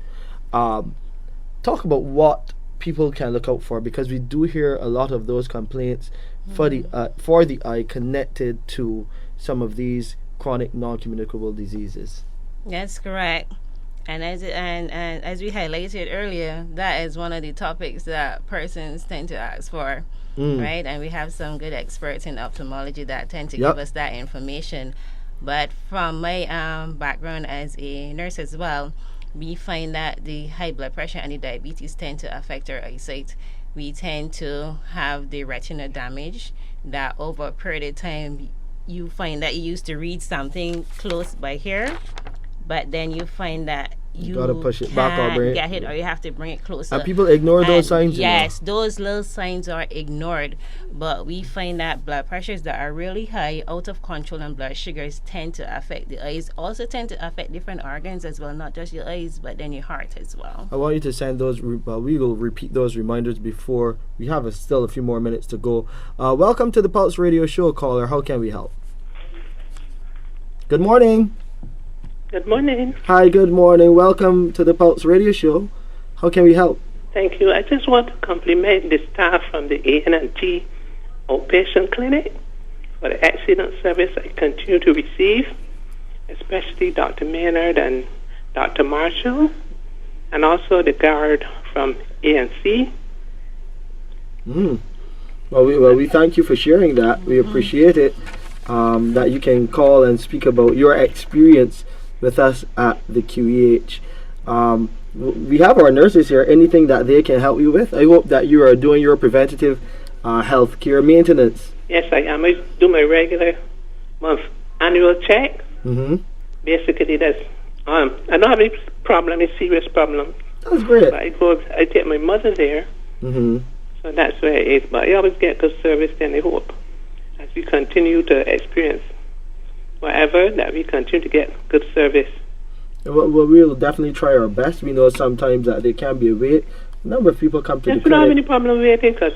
talk about what people can look out for, because we do hear a lot of those complaints for the eye connected to some of these chronic non-communicable diseases. That's correct. And as we highlighted earlier, that is one of the topics that persons tend to ask for, right? And we have some good experts in ophthalmology that tend to give us that information. But from my background as a nurse as well, we find that the high blood pressure and the diabetes tend to affect our eyesight. We tend to have the retina damage that over a period of time, you find that you used to read something close by here, but then you find that you gotta push it back or bring it, get it, or you have to bring it closer. And people ignore those signs. Yes, those little signs are ignored. But we find that blood pressures that are really high, out of control, and blood sugars tend to affect the eyes. Also tend to affect different organs as well, not just your eyes, but then your heart as well. I want you to send those. We will repeat those reminders before we have still a few more minutes to go. Welcome to the Pulse Radio Show, caller. How can we help? Good morning. Good morning. Hi, good morning. Welcome to the Pulse Radio Show. How can we help? Thank you. I just want to compliment the staff from the A&T Outpatient Clinic for the excellent service I continue to receive, especially Dr. Maynard and Dr. Marshall, and also the guard from ANC. Well, we thank you for sharing that. We appreciate it, that you can call and speak about your experience with us at the QEH. We have our nurses here. Anything that they can help you with? I hope that you are doing your preventative health care maintenance. Yes, I am. I do my regular annual check. Basically, that's I don't have any problem, any serious problem. That's great. But I take my mother there, so that's where it is. But I always get good service, and I hope as we continue to experience whatever, that we continue to get good service. Well, we'll definitely try our best. We know sometimes that there can be a wait. A number of people come to the clinic. We don't have any problem waiting, because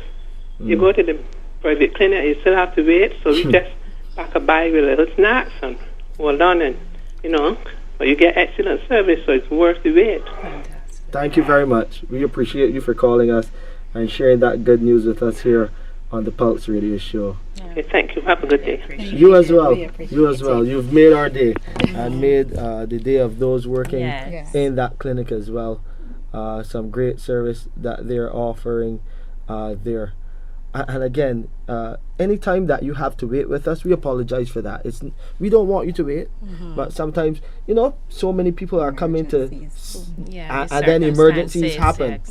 you go to the private clinic, you still have to wait. So we just pack a bag with little snacks and hold on, and but you get excellent service, so it's worth the wait. Thank you very much. We appreciate you for calling us and sharing that good news with us here on the Pulse Radio Show. Okay, thank you. Have a good day. You as well. You as well. You've made our day and made the day of those working in that clinic as well. Some great service that they're offering there. And again, anytime that you have to wait with us, we apologize for that. We don't want you to wait, but sometimes, so many people are coming to, and then emergencies happen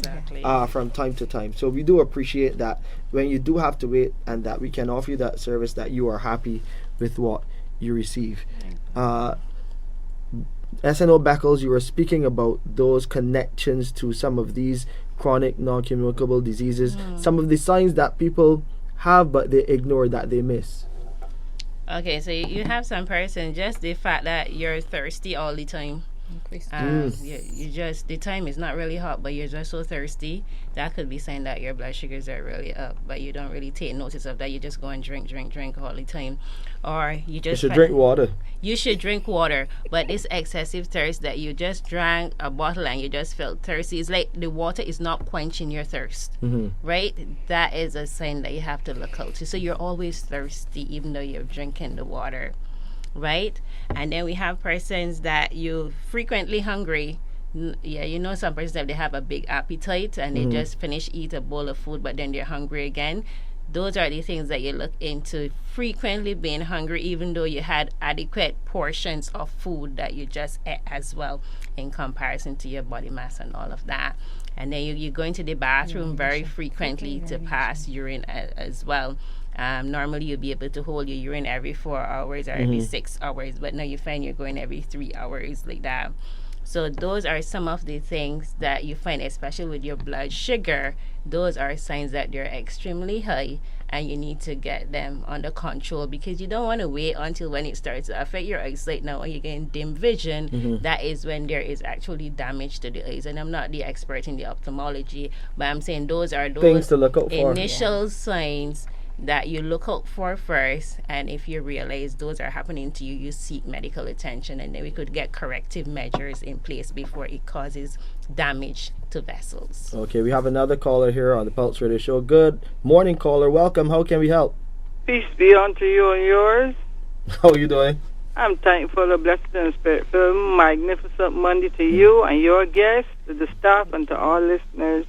from time to time. So we do appreciate that when you do have to wait, and that we can offer you that service, that you are happy with what you receive. SNO Beckles, you were speaking about those connections to some of these chronic non-communicable diseases, some of the signs that people have but they ignore, that they miss. Okay, so you have some person, just the fact that you're thirsty all the time. You just, the time is not really hot, but you're just so thirsty. That could be saying that your blood sugars are really up, but you don't really take notice of that. You just go and drink all the time. Or you should drink water. You should drink water, but this excessive thirst that you just drank a bottle and you just felt thirsty, it's like the water is not quenching your thirst, right? That is a sign that you have to look out to. So you're always thirsty even though you're drinking the water, right? And then we have persons that you frequently hungry, Some persons, if they have a big appetite and they just eat a bowl of food, but then they're hungry again. Those are the things that you look into. Frequently being hungry, even though you had adequate portions of food that you just ate as well, in comparison to your body mass and all of that. And then you go into the bathroom very frequently to pass urine as well. Normally you'll be able to hold your urine every 4 hours or every 6 hours, but now you find you're going every 3 hours like that. So those are some of the things that you find, especially with your blood sugar. Those are signs that they're extremely high, and you need to get them under control, because you don't want to wait until when it starts to affect your eyesight. Now, when you're getting dim vision, that is when there is actually damage to the eyes. And I'm not the expert in the ophthalmology, but I'm saying those are those things to look out for. Initial signs that you look out for first, and if you realize those are happening to you, you seek medical attention, and then we could get corrective measures in place before it causes damage to vessels. Okay, we have another caller here on the Pulse Radio Show. Good morning, caller. Welcome. How can we help? Peace be unto you and yours. How are you doing? I'm thankful, a blessed and spirit-filled, magnificent Monday to you and your guests, to the staff, and to all listeners.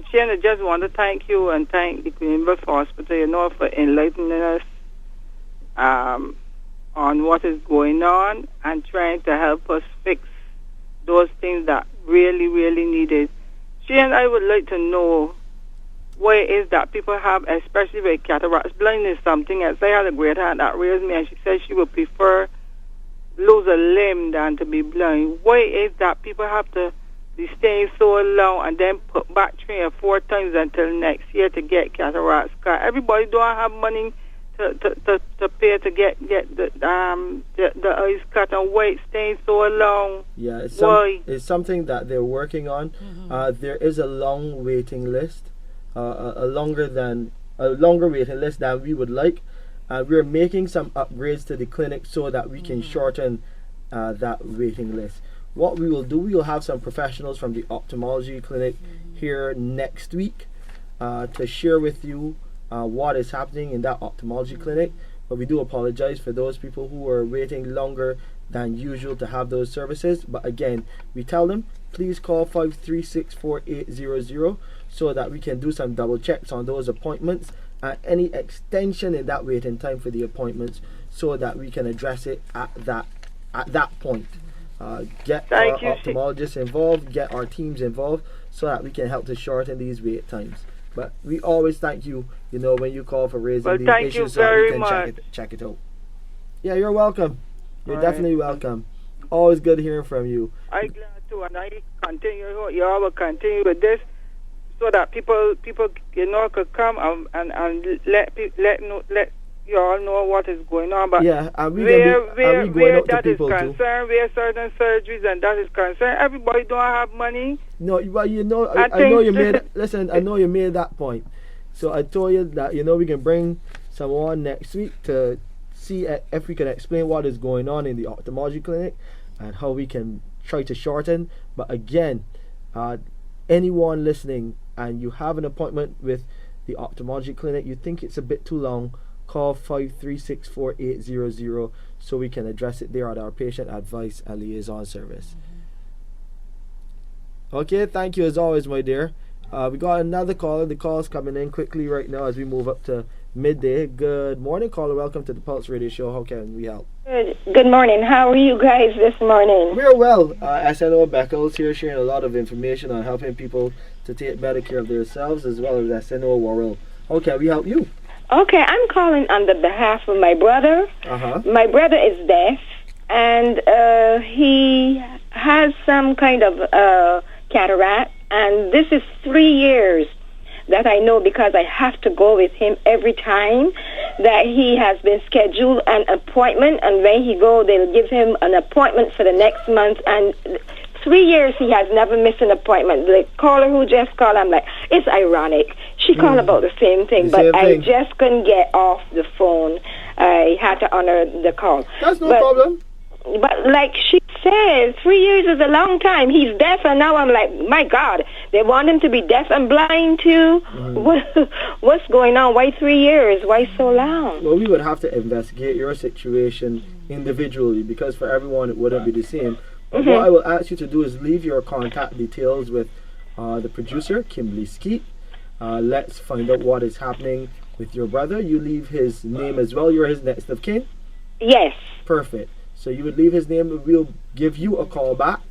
Shane, I just want to thank you and thank the Queen Elizabeth Hospital, for enlightening us on what is going on and trying to help us fix those things that really, really needed. Shane, I would like to know why it is that people have, especially with cataracts, blindness, something else. I had a great aunt that raised me, and she said she would prefer lose a limb than to be blind. Why is that people have to be staying so long and then put back 3 or 4 times until next year to get cataracts? Cause everybody don't have money to pay to get the eyes cut, and wait staying so long. Yeah, why? It's something that they're working on. There is a long waiting list, a longer waiting list than we would like. We're making some upgrades to the clinic so that we can shorten that waiting list. What we will do, we will have some professionals from the ophthalmology clinic here next week to share with you what is happening in that ophthalmology clinic. But we do apologize for those people who are waiting longer than usual to have those services. But again, we tell them, please call 536-4800 so that we can do some double checks on those appointments and any extension in that waiting time for the appointments, so that we can address it at that point. Get our ophthalmologists involved, get our teams involved, so that we can help to shorten these wait times. But we always thank you, when you call for raising these issues, so we can check it out. Yeah, you're welcome. You're definitely welcome. Always good hearing from you. I'm glad too, and I continue. You all will continue with this, so that people could come and let you all know what is going on. But yeah, are we going out to people too? Where certain surgeries and that is concerned, everybody don't have money. No, well, I know you made. Listen, I know you made that point. So I told you that we can bring someone next week to see if we can explain what is going on in the ophthalmology clinic and how we can try to shorten. But again, anyone listening and you have an appointment with the ophthalmology clinic, you think it's a bit too long, call 536-4800 so we can address it there at our patient advice and liaison service. Okay, thank you as always, my dear. We got another caller. The call's coming in quickly right now as we move up to midday. Good morning, caller. Welcome to the Pulse Radio Show. How can we help? Good morning. How are you guys this morning? We're well. SNO Beckles here, sharing a lot of information on helping people to take better care of themselves, as well as SNO Worrell. How can we help you? Okay, I'm calling on the behalf of my brother. My brother is deaf, and he has some kind of cataract, and this is 3 years that I know, because I have to go with him every time that he has been scheduled an appointment, and when he go, they'll give him an appointment for the next month, and 3 years he has never missed an appointment. The caller who just called, I'm like, it's ironic. She called about the same thing, but I just couldn't get off the phone. I had to honor the call. That's no problem. But like she said, 3 years is a long time. He's deaf, and now I'm like, my God, they want him to be deaf and blind too? What's going on? Why 3 years? Why so long? Well, we would have to investigate your situation individually, because for everyone it wouldn't be the same. What I will ask you to do is leave your contact details with the producer, Kimberly Skeet. Let's find out what is happening with your brother. You leave his name as well. You're his next of kin? Yes. Perfect. So you would leave his name. We'll give you a call back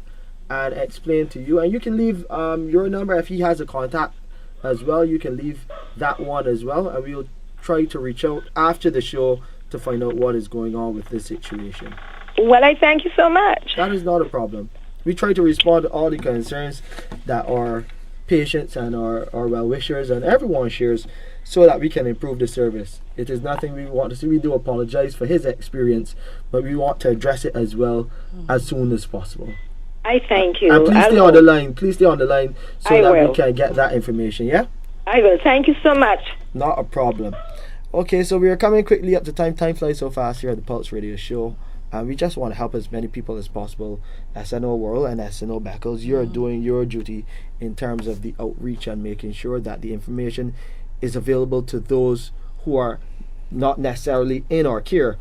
and explain to you. And you can leave your number if he has a contact as well. You can leave that one as well. And we'll try to reach out after the show to find out what is going on with this situation. Well, I thank you so much. That is not a problem. We try to respond to all the concerns that our patients and our well-wishers and everyone shares so that we can improve the service. It is nothing we want to see. We do apologize for his experience, but we want to address it as well as soon as possible. I thank you. And please stay on the line. Please stay on the line so I that will. we can get that information, yeah? I will. Thank you so much. Not a problem. Okay, so we are coming quickly up to time. Time flies so fast here at the Pulse Radio Show. And we just want to help as many people as possible. SNO Worrell and SNO Beckles, you're doing your duty in terms of the outreach and making sure that the information is available to those who are not necessarily in our care,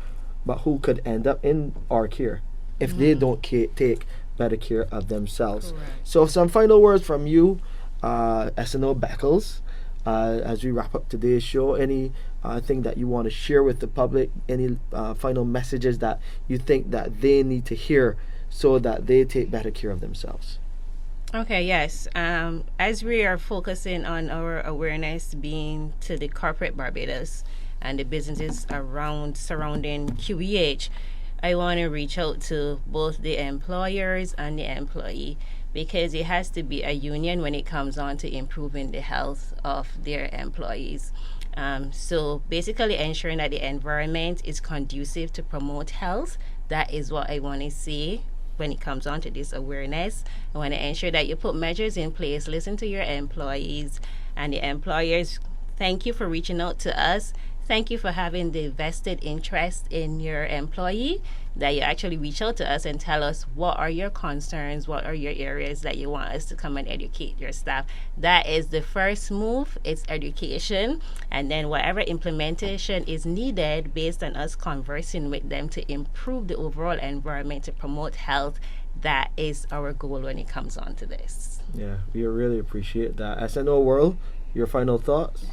but who could end up in our care if they don't take better care of themselves. Correct. So some final words from you, SNO Beckles, as we wrap up today's show. Any thing that you want to share with the public, any final messages that you think that they need to hear so that they take better care of themselves? Okay, yes. As we are focusing on our awareness being to the corporate Barbados and the businesses surrounding QEH, I want to reach out to both the employers and the employee, because it has to be a union when it comes on to improving the health of their employees. So basically ensuring that the environment is conducive to promote health, that is what I want to see when it comes on to this awareness. I want to ensure that you put measures in place, listen to your employees, and the employers, thank you for reaching out to us. Thank you for having the vested interest in your employee, that you actually reach out to us and tell us what are your concerns, what are your areas that you want us to come and educate your staff. That is the first move. It's education, and then whatever implementation is needed based on us conversing with them to improve the overall environment to promote health. That is our goal when it comes on to this. Yeah, we really appreciate that. SNO Worrell, your final thoughts?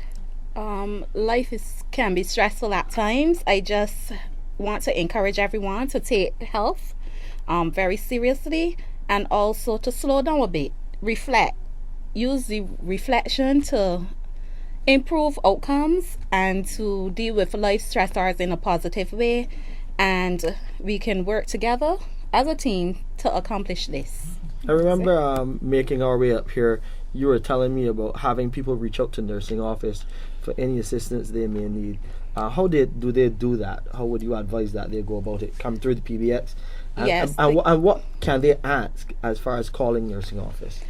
Life can be stressful at times. I just want to encourage everyone to take health very seriously, and also to slow down a bit, reflect, use the reflection to improve outcomes and to deal with life stressors in a positive way, and we can work together as a team to accomplish this. I remember making our way up here, you were telling me about having people reach out to nursing office for any assistance they may need. How do they do that? How would you advise that they go about it? Come through the PBX? Yes. And what can they ask as far as calling nursing office?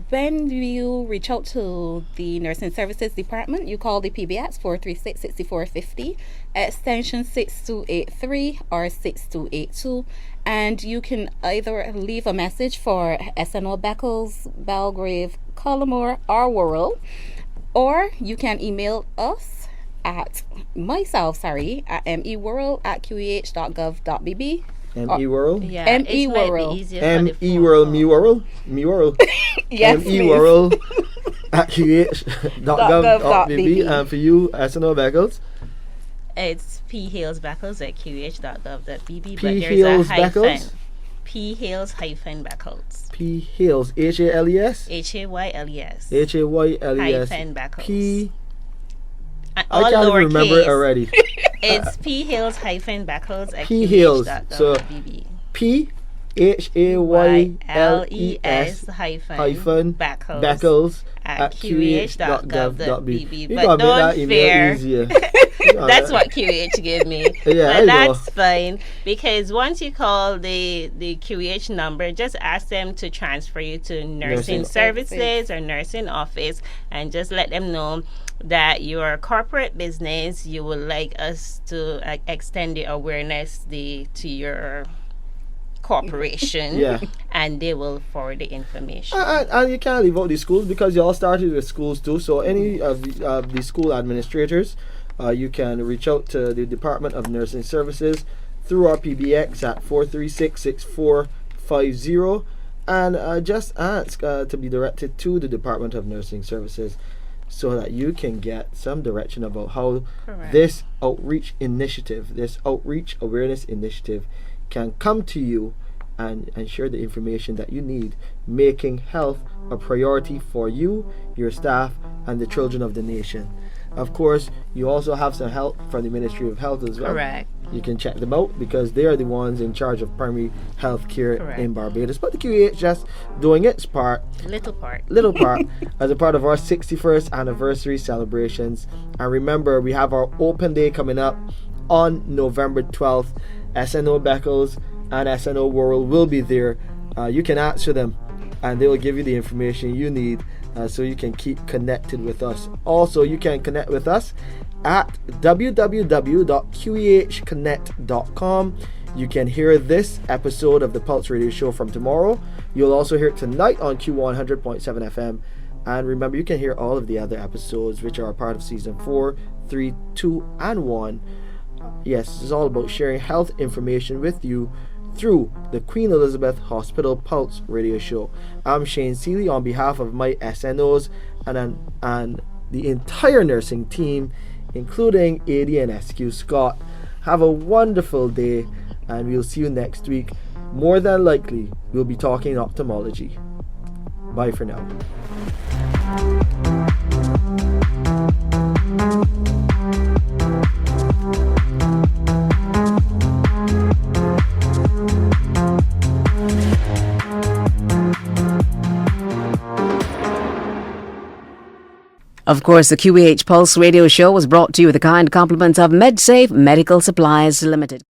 When you reach out to the Nursing Services Department, you call the PBX 436-6450, extension 6283 or 6282, and you can either leave a message for SNO Beckles, Belgrave, Cullimore, or Worrell, or you can email us at meworrell@qeh.gov.bb. M.E. Worrell? Yeah, M.E. it might be Worrell. easier for M.E. the phone Worrell, call. me Worrell? Me Worrell. Yes, M.E. please. Worrell at qeh.gov.bb. And for you, SNO Beckles? It's P Hales Beckles at qeh.gov.bb, but P. there's Hales a hyphen. Beckles? P Hales hyphen Beckles. P. Hales, H-A-L-E-S? H-A-Y-L-E-S. H-A-Y-L-E-S. Hyphen Beckles. P. All I can't even remember it lowercase. already. It's P Hales hyphen Beckles at P. Hales. So qeh.gov.bb. P-H-A-Y-L-E-S hyphen Beckles at qeh.gov.bb. qeh.gov.bb. You But gotta make don't that email fear. easier. That's what QEH gave me. Yeah, I But know. that's fine, because once you call the QEH number, just ask them to transfer you to nursing Nursing services or nursing office, and just let them know that your corporate business, you would like us to extend the awareness to your corporation. Yeah. And they will forward the information. And you can't leave out the schools, because you all started with schools too. So any of the school administrators, you can reach out to the Department of Nursing Services through our PBX at 436-6450. 850, and just ask to be directed to the Department of Nursing Services so that you can get some direction about how this outreach initiative, this outreach awareness initiative can come to you and share the information that you need, making health a priority for you, your staff, and the children of the nation. Of course, you also have some help from the Ministry of Health as well. Correct. You can check them out because they are the ones in charge of primary health care in Barbados. But the QEH just doing its part. Little part. As a part of our 61st anniversary celebrations. And remember, we have our open day coming up on November 12th. SNO Beckles and SNO Worrell will be there. You can answer them and they will give you the information you need so you can keep connected with us. Also, you can connect with us at www.qehconnect.com. You can hear this episode of the Pulse Radio Show from tomorrow. You'll also hear it tonight on Q100.7 FM. And remember, you can hear all of the other episodes which are a part of Season 4, 3, 2, and 1. Yes, it's all about sharing health information with you through the Queen Elizabeth Hospital Pulse Radio Show. I'm Shane Seeley on behalf of my SNOs and the entire nursing team, including AD and SQ Scott. Have a wonderful day, and we'll see you next week. More than likely, we'll be talking ophthalmology. Bye for now. Of course, the QEH Pulse Radio Show was brought to you with the kind compliments of Med-Safe Medical Supplies Ltd.